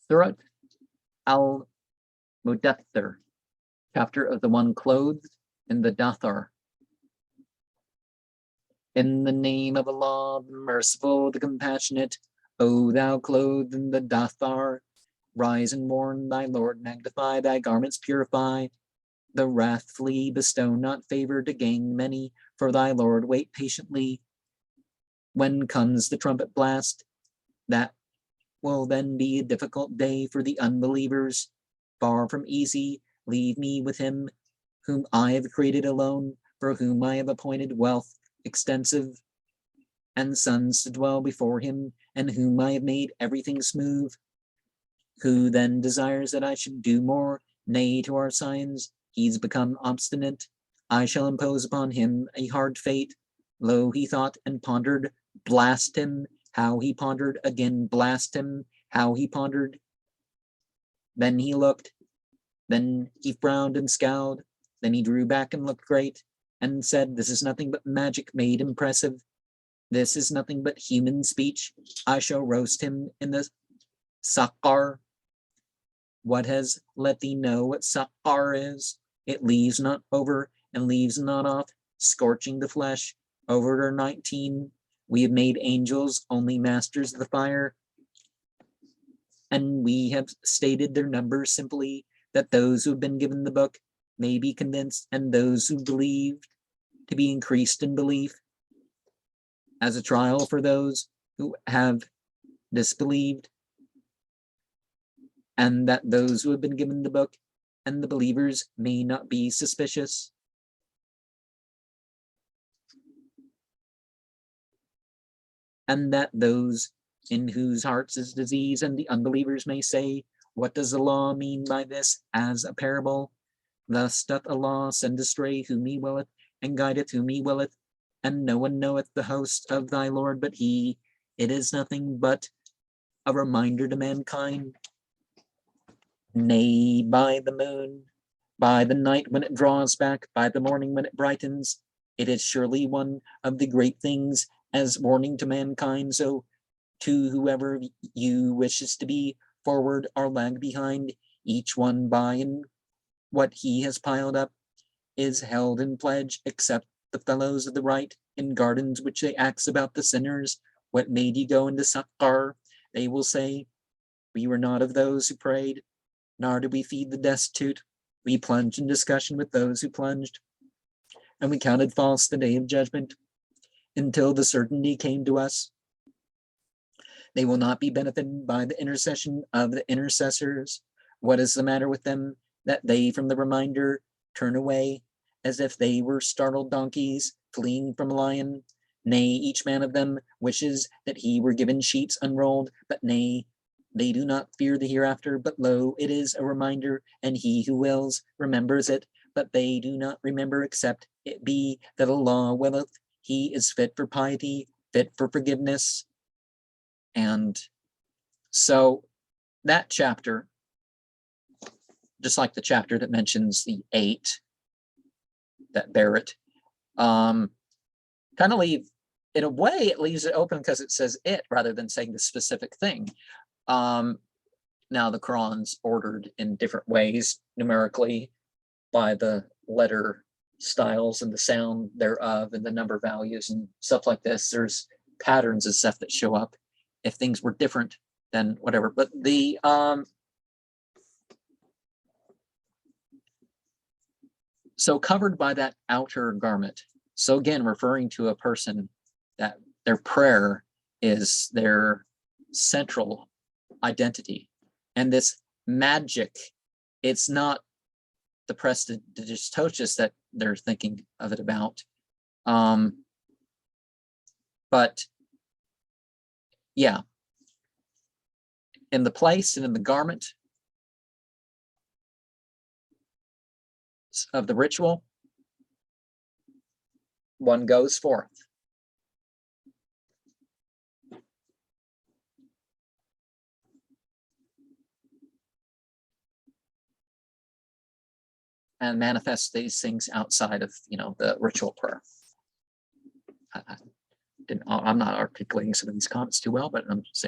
Surat al-Mudaththir, chapter of the one clothed in the Dathar. In the name of Allah, the merciful, the compassionate, O thou clothed in the Dathar, rise and mourn thy Lord, magnify thy garments, purify. The wrathfully bestow not favor to gain many, for thy Lord wait patiently. When comes the trumpet blast, that will then be a difficult day for the unbelievers. Far from easy, leave me with him whom I have created alone, for whom I have appointed wealth extensive, and sons to dwell before him, and whom I have made everything smooth. Who then desires that I should do more? Nay, to our signs, he's become obstinate. I shall impose upon him a hard fate. Lo, he thought and pondered, blast him. How he pondered, again blast him. How he pondered. Then he looked, then he frowned and scowled, then he drew back and looked great, and said, this is nothing but magic made impressive. This is nothing but human speech. I shall roast him in the Saqar. What has let thee know what Saqar is? It leaves not over and leaves not off, scorching the flesh. Over 19, we have made angels only masters of the fire. And we have stated their numbers simply, that those who have been given the book may be convinced, and those who believed to be increased in belief, as a trial for those who have disbelieved, and that those who have been given the book and the believers may not be suspicious. And that those in whose hearts is disease and the unbelievers may say, what does the law mean by this as a parable? Thus doth Allah send astray whom he willeth, and guideth whom he willeth, and no one knoweth the host of thy Lord but he. It is nothing but a reminder to mankind. Nay, by the moon, by the night when it draws back, by the morning when it brightens, it is surely one of the great things as warning to mankind. So to whoever you wishes to be forward or lag behind, each one by and what he has piled up is held in pledge, except the fellows of the right in gardens which they axe about the sinners. What made you go into Saqar? They will say, we were not of those who prayed, nor did we feed the destitute. We plunged in discussion with those who plunged, and we counted false the day of judgment, until the certainty came to us. They will not be benefited by the intercession of the intercessors. What is the matter with them, that they from the reminder turn away, as if they were startled donkeys fleeing from a lion? Nay, each man of them wishes that he were given sheets unrolled, but nay, they do not fear the hereafter, but lo, it is a reminder, and he who wills remembers it, but they do not remember, except it be that Allah willeth. He is fit for piety, fit for forgiveness. And so that chapter, just like the chapter that mentions the 8 that bear it, kind of leave, in a way, it leaves it open because it says it rather than saying the specific thing. Now the Qur'an's ordered in different ways numerically by the letter styles and the sound thereof and the number values and stuff like this. There's patterns and stuff that show up if things were different, then whatever. But the so covered by that outer garment. So again, referring to a person that their prayer is their central identity. And this magic, it's not the prestidigitosis that they're thinking of it about. But yeah, in the place and in the garment of the ritual, one goes forth. And manifest these things outside of, the ritual prayer. I'm not articulating some of these comments too well, but I'm saying